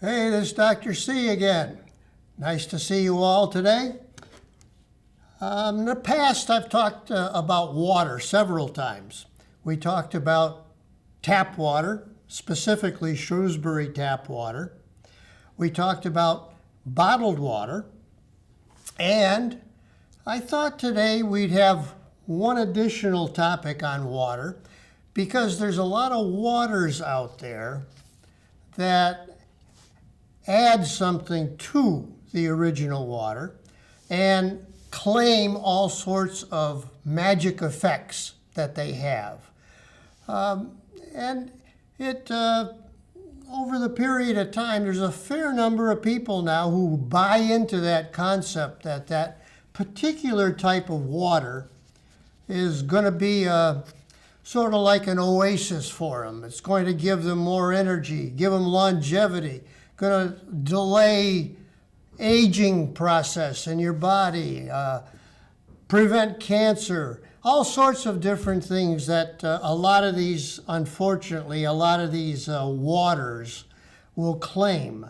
Hey, this is Dr. C again. Nice to see you all today. In the past, I've talked about water several times. We talked about tap water, specifically Shrewsbury tap water. We talked about bottled water. And I thought today we'd have one additional topic on water because there's a lot of waters out there that add something to the original water and claim all sorts of magic effects that they have. And it over the period of time, there's a fair number of people now who buy into that concept that that particular type of water is going to be sort of like an oasis for them. It's going to give them more energy, give them longevity, going to delay aging process in your body, prevent cancer, all sorts of different things that unfortunately, a lot of these waters will claim.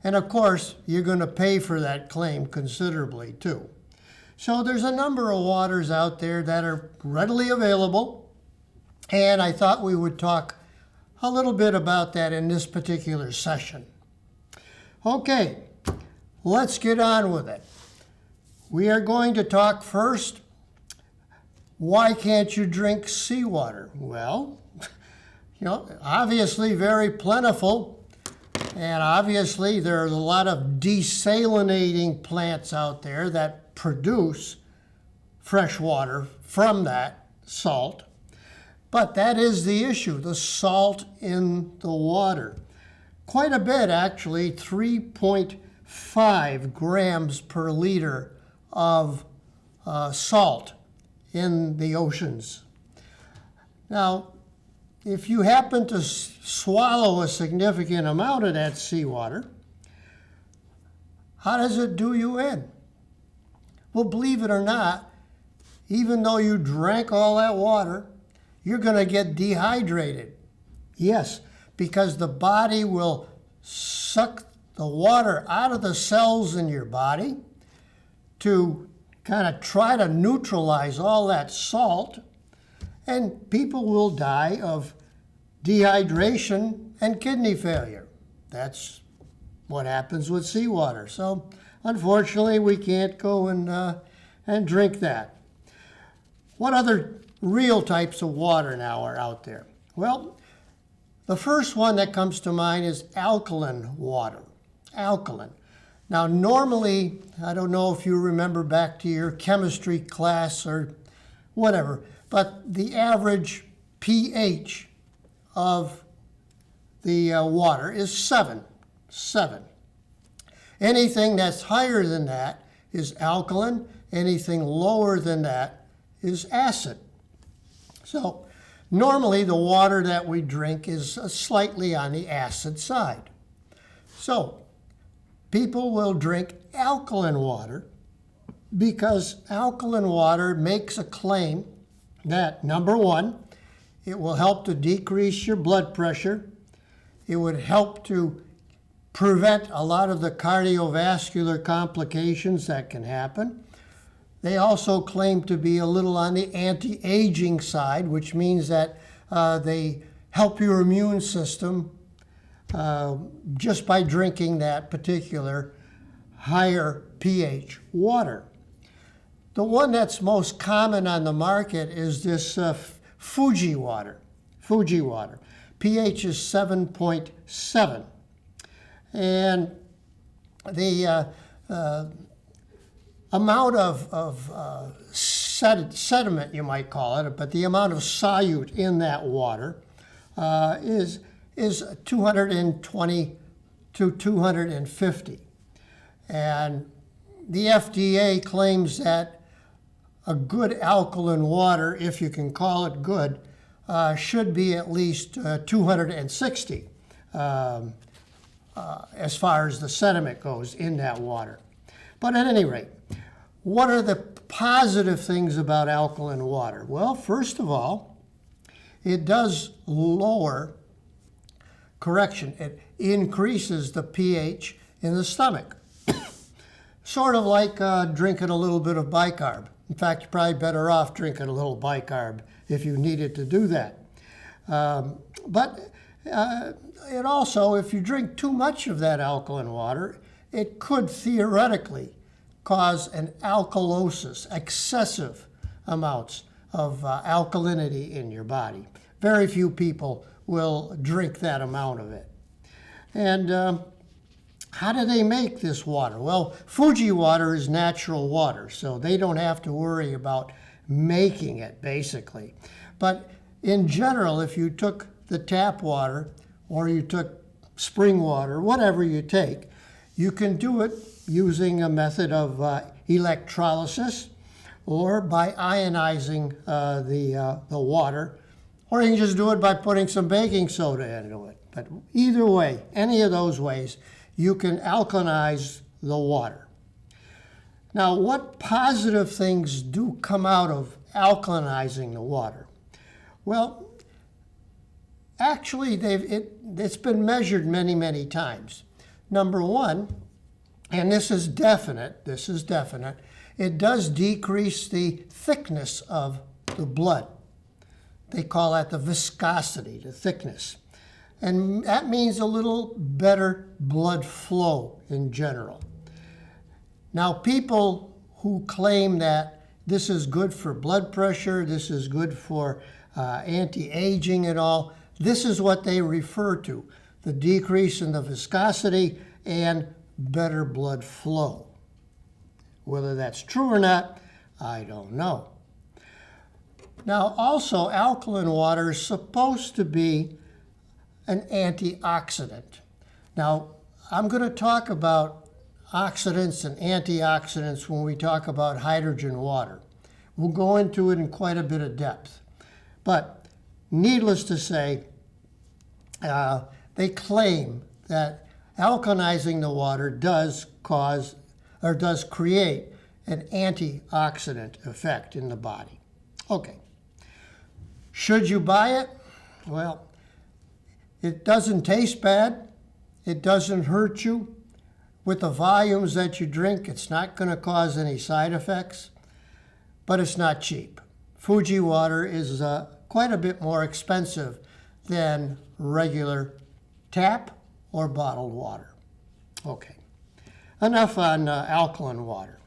And of course, you're going to pay for that claim considerably too. So there's a number of waters out there that are readily available, and I thought we would talk a little bit about that in this particular session. Okay, let's get on with it. We are going to talk first, why can't you drink seawater? Well, obviously very plentiful, and obviously there's a lot of desalinating plants out there that produce fresh water from that salt. But that is the issue, the salt in the water. Quite a bit, actually, 3.5 grams per liter of salt in the oceans. Now, if you happen to swallow a significant amount of that seawater, how does it do you in? Well, believe it or not, even though you drank all that water, you're going to get dehydrated. Yes, because the body will suck the water out of the cells in your body to kind of try to neutralize all that salt, and people will die of dehydration and kidney failure. That's what happens with seawater. So unfortunately, we can't go and drink that. What other real types of water now are out there? Well, the first one that comes to mind is alkaline water. Alkaline. Now, normally, I don't know if you remember back to your chemistry class or whatever, but the average pH of the water is 7. Anything that's higher than that is alkaline. Anything lower than that is acid. So normally the water that we drink is slightly on the acid side. So people will drink alkaline water because alkaline water makes a claim that, number one, it will help to decrease your blood pressure. It would help to prevent a lot of the cardiovascular complications that can happen. They also claim to be a little on the anti-aging side, which means that they help your immune system just by drinking that particular higher pH water. The one that's most common on the market is this Fuji water. pH is 7.7. And the amount of sediment, you might call it, but the amount of solute in that water is 220 to 250. And the FDA claims that a good alkaline water, if you can call it good, should be at least 260 as far as the sediment goes in that water. But at any rate, what are the positive things about alkaline water? Well, first of all, it does lower, increases the pH in the stomach. Sort of like drinking a little bit of bicarb. In fact, you're probably better off drinking a little bicarb if you needed to do that. But it also, if you drink too much of that alkaline water, it could theoretically cause an alkalosis, excessive amounts of alkalinity in your body. Very few people will drink that amount of it. And how do they make this water? Well, Fuji water is natural water, so they don't have to worry about making it, basically. But in general, if you took the tap water or you took spring water, whatever you take, you can do it using a method of electrolysis or by ionizing the water, or you can just do it by putting some baking soda into it. But either way, any of those ways, you can alkalinize the water. Now, what positive things do come out of alkalinizing the water? Well, actually, it's been measured many, many times. Number one, and this is definite, it does decrease the thickness of the blood. They call that the viscosity, the thickness. And that means a little better blood flow in general. Now, people who claim that this is good for blood pressure, this is good for anti-aging and all, this is what they refer to, the decrease in the viscosity and better blood flow. Whether that's true or not, I don't know. Now, also, alkaline water is supposed to be an antioxidant. Now, I'm going to talk about oxidants and antioxidants when we talk about hydrogen water. We'll go into it in quite a bit of depth. But needless to say, they claim that alkalinizing the water does create an antioxidant effect in the body. Okay. Should you buy it? Well, it doesn't taste bad. It doesn't hurt you. With the volumes that you drink, it's not going to cause any side effects, but it's not cheap. Fuji water is quite a bit more expensive than regular tap or bottled water. Okay, enough on alkaline water.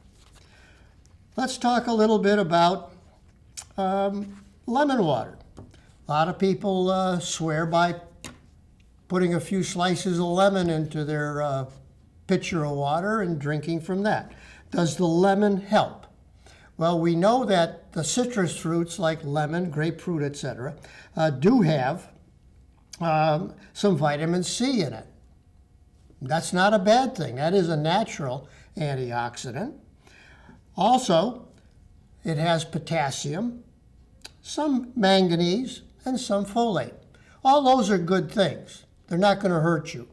Let's talk a little bit about lemon water. A lot of people swear by putting a few slices of lemon into their pitcher of water and drinking from that. Does the lemon help? Well, we know that the citrus fruits like lemon, grapefruit, etc., do have some vitamin C in it. That's not a bad thing. That is a natural antioxidant. Also, it has potassium, some manganese, and some folate. All those are good things. They're not going to hurt you.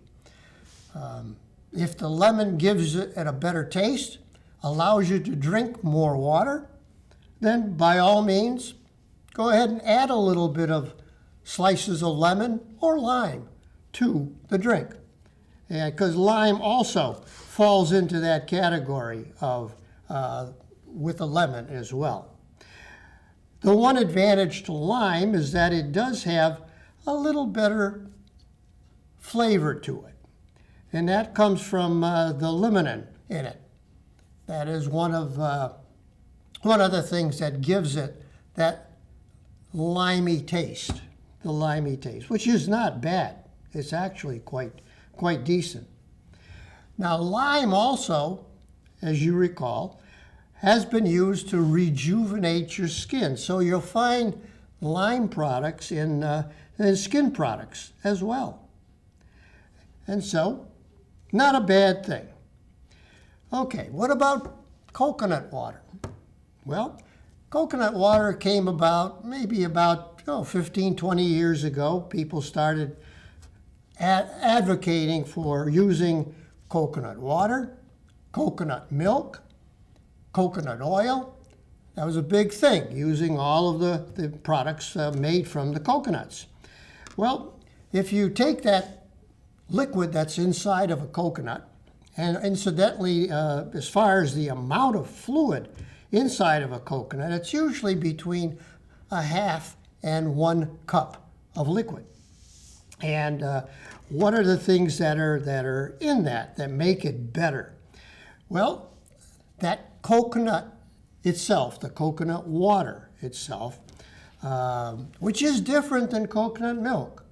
If the lemon gives it a better taste, allows you to drink more water, then by all means, go ahead and add a little bit of slices of lemon or lime to the drink. Because lime also falls into that category of with the lemon as well. The one advantage to lime is that it does have a little better flavor to it. And that comes from the limonene in it. That is one of the things that gives it that limey taste, which is not bad. It's actually quite decent. Now, lime also, as you recall, has been used to rejuvenate your skin. So you'll find lime products in skin products as well. And so, not a bad thing. Okay, what about coconut water? Well, coconut water came about maybe about 15, 20 years ago. People started advocating for using coconut water, coconut milk, coconut oil. That was a big thing, using all of the products made from the coconuts. Well, if you take that liquid that's inside of a coconut. And incidentally, as far as the amount of fluid inside of a coconut, it's usually between a half and 1 cup of liquid. And what are the things that are in that make it better? Well, that coconut itself, the coconut water itself, which is different than coconut milk.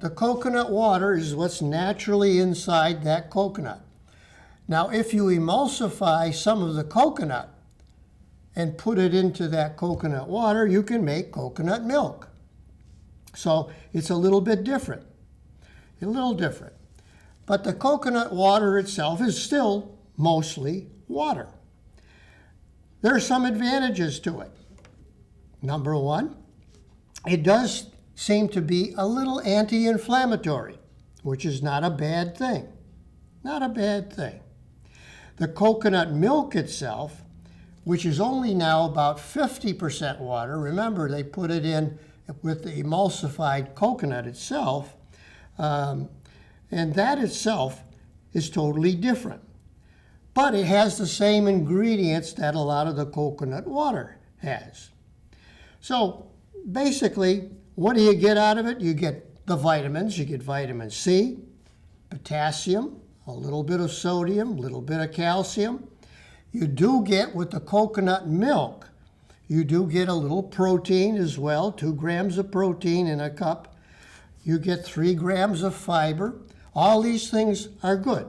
The coconut water is what's naturally inside that coconut. Now, if you emulsify some of the coconut and put it into that coconut water, you can make coconut milk. So it's a little bit different, a little different. But the coconut water itself is still mostly water. There are some advantages to it. Number one, it does seem to be a little anti-inflammatory, which is not a bad thing. Not a bad thing. The coconut milk itself, which is only now about 50% water, remember they put it in with the emulsified coconut itself, and that itself is totally different. But it has the same ingredients that a lot of the coconut water has. So basically, what do you get out of it? You get the vitamins. You get vitamin C, potassium, a little bit of sodium, a little bit of calcium. You do get, with the coconut milk, you do get a little protein as well, 2 grams of protein in a cup. You get 3 grams of fiber. All these things are good.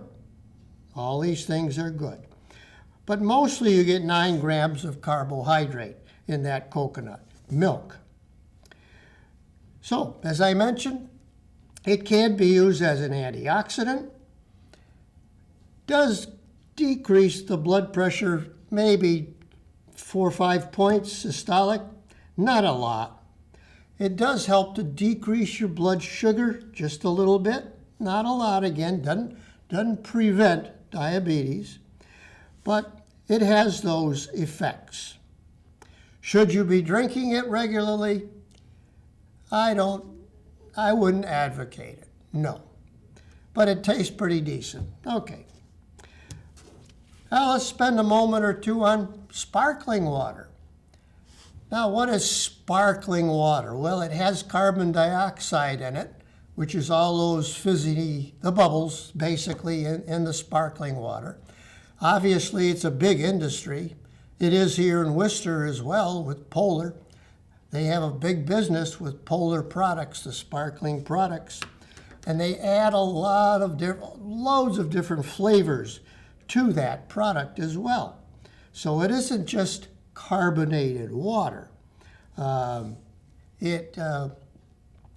All these things are good. But mostly you get 9 grams of carbohydrate in that coconut milk. So, as I mentioned, it can be used as an antioxidant. Does decrease the blood pressure, maybe 4 or 5 points systolic, not a lot. It does help to decrease your blood sugar just a little bit, not a lot again, doesn't prevent diabetes, but it has those effects. Should you be drinking it regularly? I wouldn't advocate it, no. But it tastes pretty decent. Okay. Now let's spend a moment or two on sparkling water. Now, what is sparkling water? Well, it has carbon dioxide in it, which is all those fizzy, the bubbles, basically, in the sparkling water. Obviously, it's a big industry. It is here in Worcester as well with Polar. They have a big business with Polar products, the sparkling products. And they add a lot of loads of different flavors to that product as well. So it isn't just carbonated water. It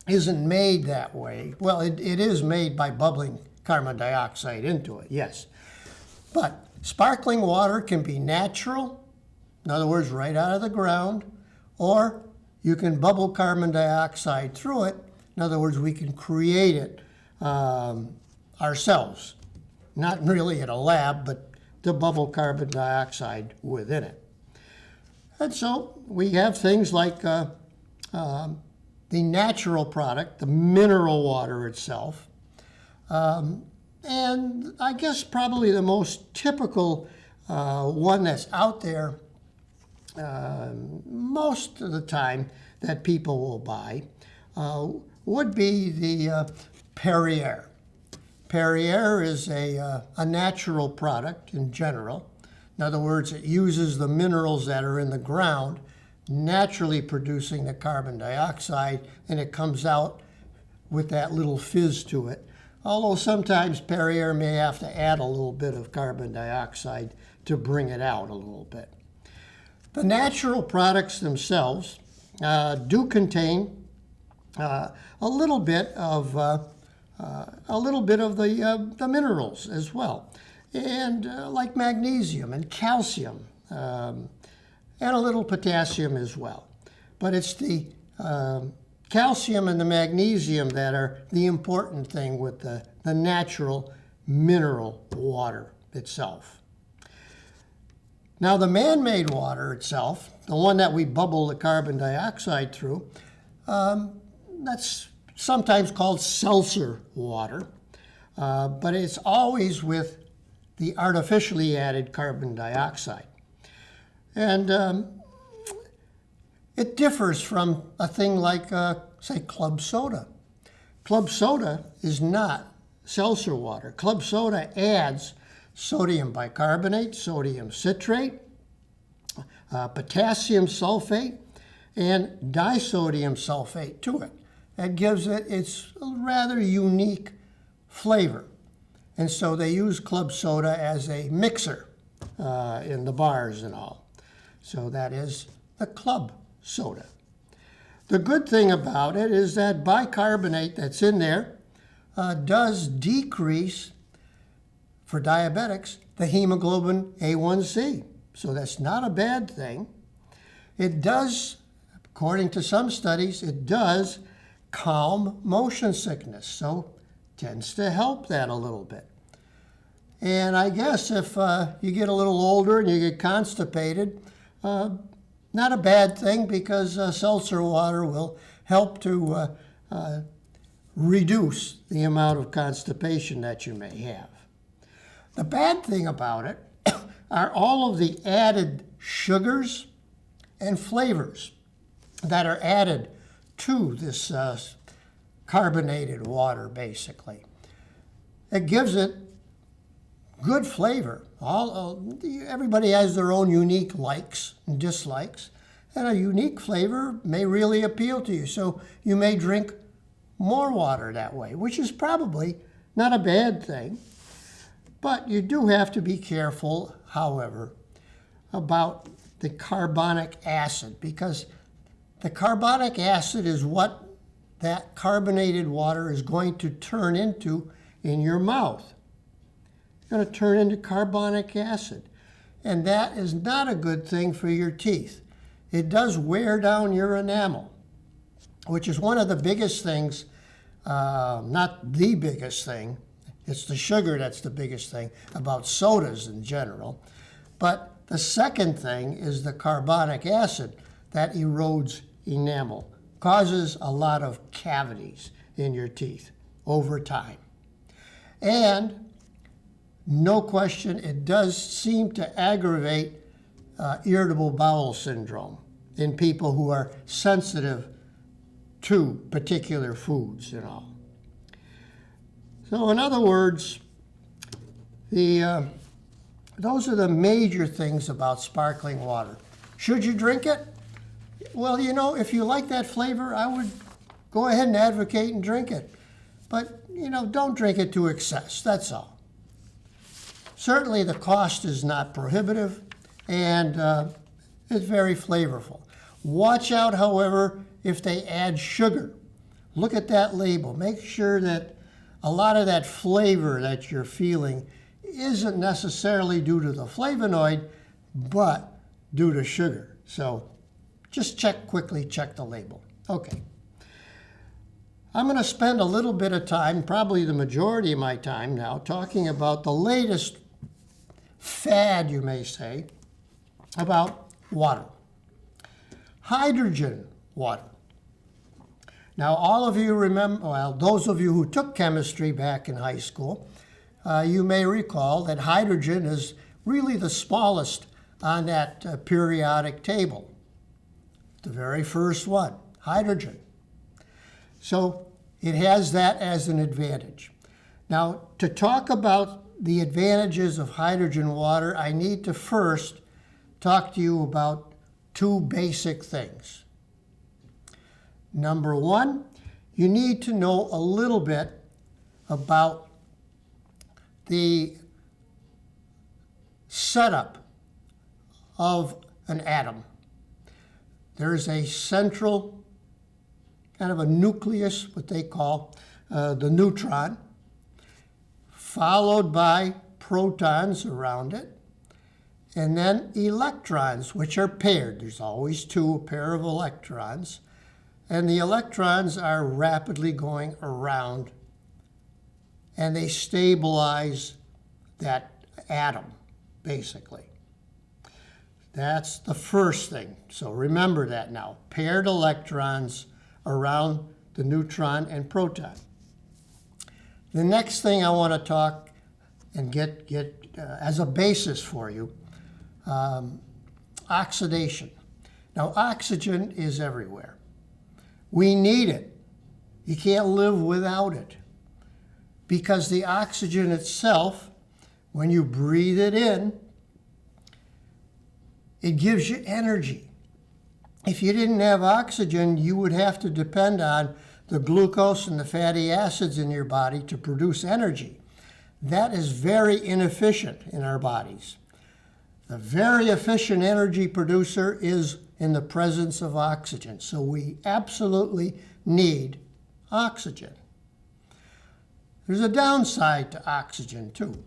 isn't made that way. Well, it is made by bubbling carbon dioxide into it, yes. But sparkling water can be natural, in other words, right out of the ground, or you can bubble carbon dioxide through it. In other words, we can create it ourselves. Not really in a lab, but to bubble carbon dioxide within it. And so we have things like the natural product, the mineral water itself. And I guess probably the most typical one that's out there most of the time that people will buy would be the Perrier. Perrier is a natural product in general. In other words, it uses the minerals that are in the ground, naturally producing the carbon dioxide, and it comes out with that little fizz to it. Although sometimes Perrier may have to add a little bit of carbon dioxide to bring it out a little bit. The natural products themselves do contain a little bit of the minerals as well, and like magnesium and calcium, and a little potassium as well. But it's the calcium and the magnesium that are the important thing with the natural mineral water itself. Now, the man-made water itself, the one that we bubble the carbon dioxide through, that's sometimes called seltzer water. but it's always with the artificially added carbon dioxide. And it differs from a thing like, say, club soda. Club soda is not seltzer water. Club soda adds sodium bicarbonate, sodium citrate, potassium sulfate, and disodium sulfate to it. That gives it its rather unique flavor. And so they use club soda as a mixer in the bars and all. So that is the club soda. The good thing about it is that bicarbonate that's in there does decrease, for diabetics, the hemoglobin A1C. So that's not a bad thing. It does, according to some studies, it does calm motion sickness. So tends to help that a little bit. And I guess if you get a little older and you get constipated, not a bad thing, because seltzer water will help to reduce the amount of constipation that you may have. The bad thing about it are all of the added sugars and flavors that are added to this carbonated water, basically. It gives it good flavor. Everybody has their own unique likes and dislikes, and a unique flavor may really appeal to you. So you may drink more water that way, which is probably not a bad thing. But you do have to be careful, however, about the carbonic acid, because the carbonic acid is what that carbonated water is going to turn into in your mouth. It's going to turn into carbonic acid. And that is not a good thing for your teeth. It does wear down your enamel, which is one of the biggest things, not the biggest thing. It's the sugar that's the biggest thing about sodas in general. But the second thing is the carbonic acid that erodes enamel, causes a lot of cavities in your teeth over time. And no question, it does seem to aggravate irritable bowel syndrome in people who are sensitive to particular foods and all. So in other words, those are the major things about sparkling water. Should you drink it? Well, you know, if you like that flavor, I would go ahead and advocate and drink it. But, you know, don't drink it to excess, that's all. Certainly the cost is not prohibitive, and it's very flavorful. Watch out, however, if they add sugar. Look at that label. Make sure that a lot of that flavor that you're feeling isn't necessarily due to the flavonoid, but due to sugar. So just check the label. Okay. I'm going to spend a little bit of time, probably the majority of my time now, talking about the latest fad, you may say, about water. Hydrogen water. Now, all of you remember, well, those of you who took chemistry back in high school, you may recall that hydrogen is really the smallest on that periodic table. The very first one, hydrogen. So it has that as an advantage. Now, to talk about the advantages of hydrogen water, I need to first talk to you about two basic things. Number one, you need to know a little bit about the setup of an atom. There's a central, kind of a nucleus, what they call the neutron, followed by protons around it, and then electrons, which are paired. There's always two, a pair of electrons. And the electrons are rapidly going around, and they stabilize that atom, basically. That's the first thing. So remember that now. Paired electrons around the neutron and proton. The next thing I want to talk and get as a basis for you, oxidation. Now, oxygen is everywhere. We need it. You can't live without it, because the oxygen itself, when you breathe it in, it gives you energy. If you didn't have oxygen, you would have to depend on the glucose and the fatty acids in your body to produce energy. That is very inefficient in our bodies. The very efficient energy producer is in the presence of oxygen. So we absolutely need oxygen. There's a downside to oxygen too.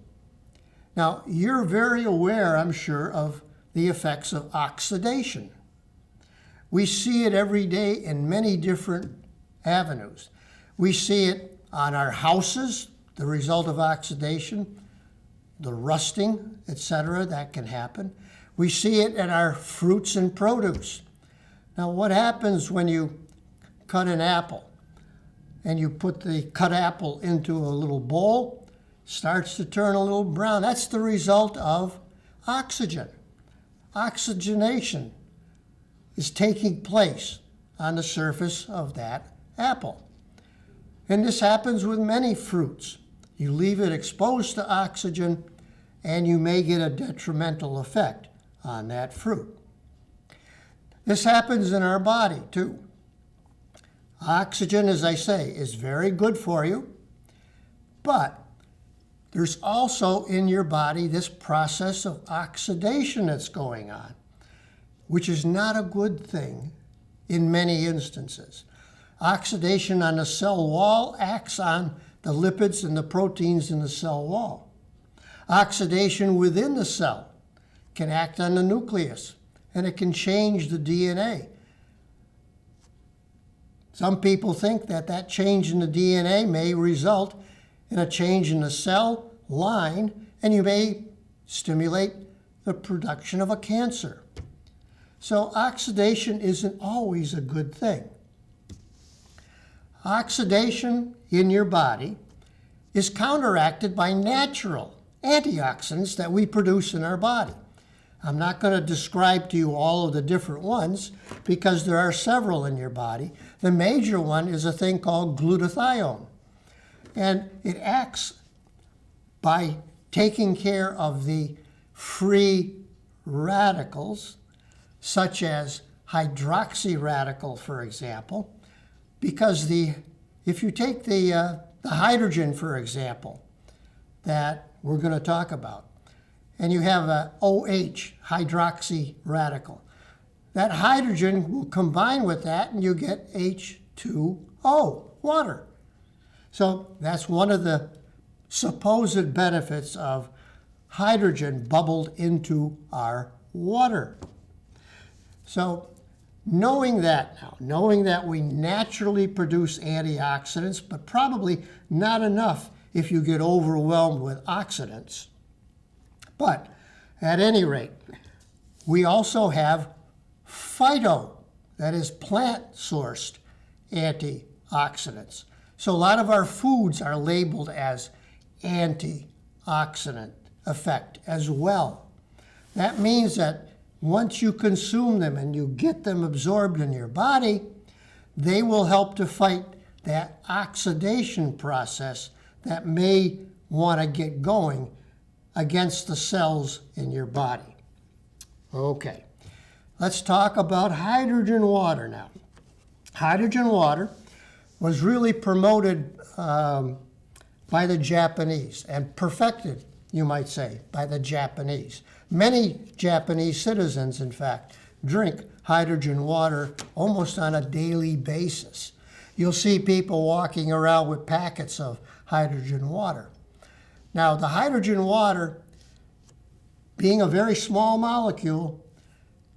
Now, you're very aware, I'm sure, of the effects of oxidation. We see it every day in many different avenues. We see it on our houses, the result of oxidation, the rusting, etc., that can happen. We see it in our fruits and produce. Now, what happens when you cut an apple and you put the cut apple into a little bowl? Starts to turn a little brown. That's the result of oxygen. Oxygenation is taking place on the surface of that apple. And this happens with many fruits. You leave it exposed to oxygen, and you may get a detrimental effect on that fruit. This happens in our body too. Oxygen, as I say, is very good for you, but there's also in your body this process of oxidation that's going on, which is not a good thing in many instances. Oxidation on the cell wall acts on the lipids and the proteins in the cell wall. Oxidation within the cell can act on the nucleus, and it can change the DNA. Some people think that that change in the DNA may result in a change in the cell line, and you may stimulate the production of a cancer. So oxidation isn't always a good thing. Oxidation in your body is counteracted by natural antioxidants that we produce in our body. I'm not going to describe to you all of the different ones because there are several in your body. The major one is a thing called glutathione. And it acts by taking care of the free radicals, such as hydroxy radical, for example, because if you take the hydrogen, for example, that we're going to talk about, and you have a OH, hydroxy radical, that hydrogen will combine with that and you get H2O, water. So that's one of the supposed benefits of hydrogen bubbled into our water. So knowing that now, knowing that we naturally produce antioxidants, but probably not enough if you get overwhelmed with oxidants. But at any rate, we also have phyto, that is plant-sourced antioxidants. So a lot of our foods are labeled as antioxidant effect as well. That means that once you consume them and you get them absorbed in your body, they will help to fight that oxidation process that may want to get going against the cells in your body. Okay, let's talk about hydrogen water now. Hydrogen water was really promoted by the Japanese and perfected, you might say, by the Japanese. Many Japanese citizens, in fact, drink hydrogen water almost on a daily basis. You'll see people walking around with packets of hydrogen water. Now, the hydrogen water, being a very small molecule,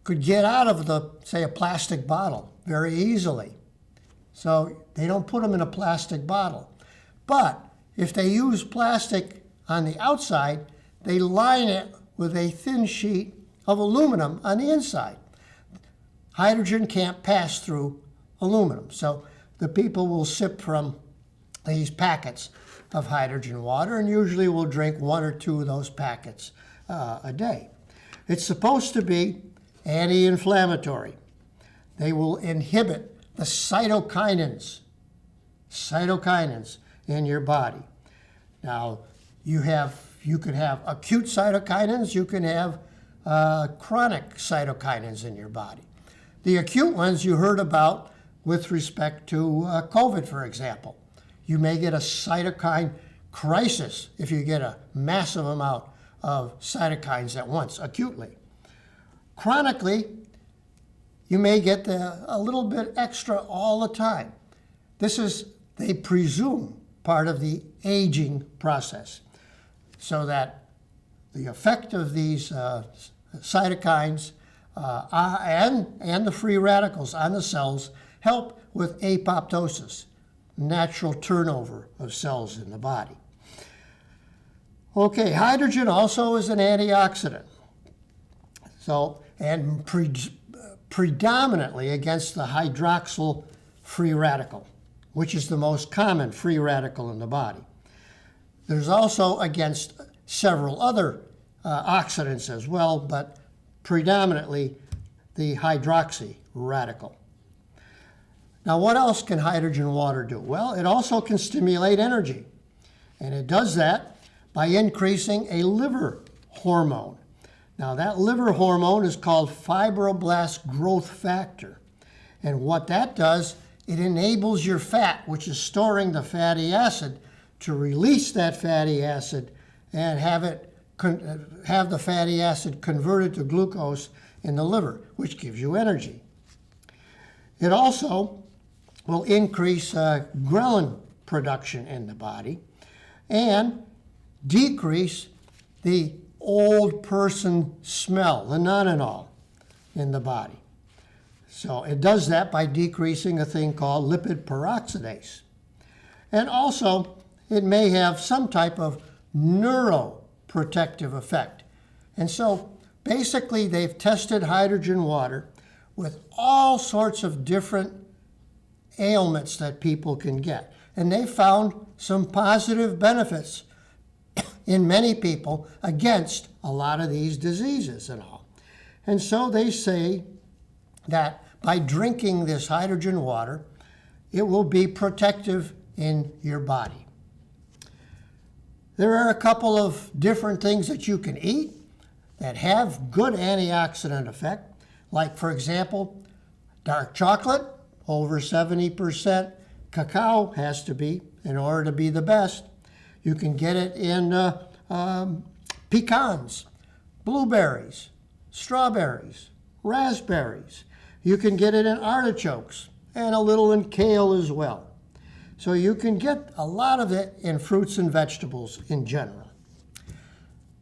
could get out of say, a plastic bottle very easily. So they don't put them in a plastic bottle. But if they use plastic on the outside, they line it with a thin sheet of aluminum on the inside. Hydrogen can't pass through aluminum. So the people will sip from these packets of hydrogen water, and usually we'll drink 1 or 2 of those packets a day. It's supposed to be anti-inflammatory. They will inhibit the cytokinins in your body. Now, you can have acute cytokinins, you can have chronic cytokinins in your body. The acute ones you heard about with respect to COVID, for example. You may get a cytokine crisis if you get a massive amount of cytokines at once, acutely. Chronically, you may get a little bit extra all the time. This is, they presume, part of the aging process, so that the effect of these cytokines and the free radicals on the cells help with apoptosis, natural turnover of cells in the body. Okay, hydrogen also is an antioxidant. So, and predominantly against the hydroxyl free radical, which is the most common free radical in the body. There's also against several other oxidants as well, but predominantly the hydroxy radical. Now, what else can hydrogen water do? Well, it also can stimulate energy, and it does that by increasing a liver hormone. Now, that liver hormone is called fibroblast growth factor, and what that does, it enables your fat, which is storing the fatty acid, to release that fatty acid and have the fatty acid converted to glucose in the liver, which gives you energy. It also will increase ghrelin production in the body and decrease the old person smell, the nonanol, in the body. So it does that by decreasing a thing called lipid peroxidase. And also, it may have some type of neuroprotective effect. And so basically, they've tested hydrogen water with all sorts of different ailments that people can get. And they found some positive benefits in many people against a lot of these diseases and all. And so they say that by drinking this hydrogen water, it will be protective in your body. There are a couple of different things that you can eat that have good antioxidant effect, like, for example, dark chocolate, over 70%. Cacao has to be in order to be the best. You can get it in pecans, blueberries, strawberries, raspberries. You can get it in artichokes and a little in kale as well. So you can get a lot of it in fruits and vegetables in general.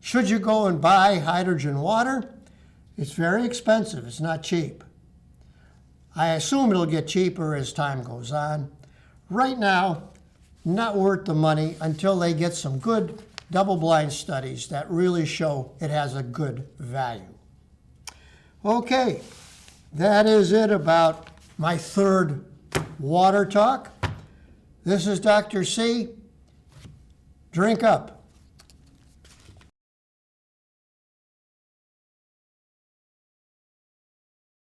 Should you go and buy hydrogen water? It's very expensive. It's not cheap. I assume it'll get cheaper as time goes on. Right now, not worth the money until they get some good double-blind studies that really show it has a good value. Okay, that is it about my third water talk. This is Dr. C. Drink up.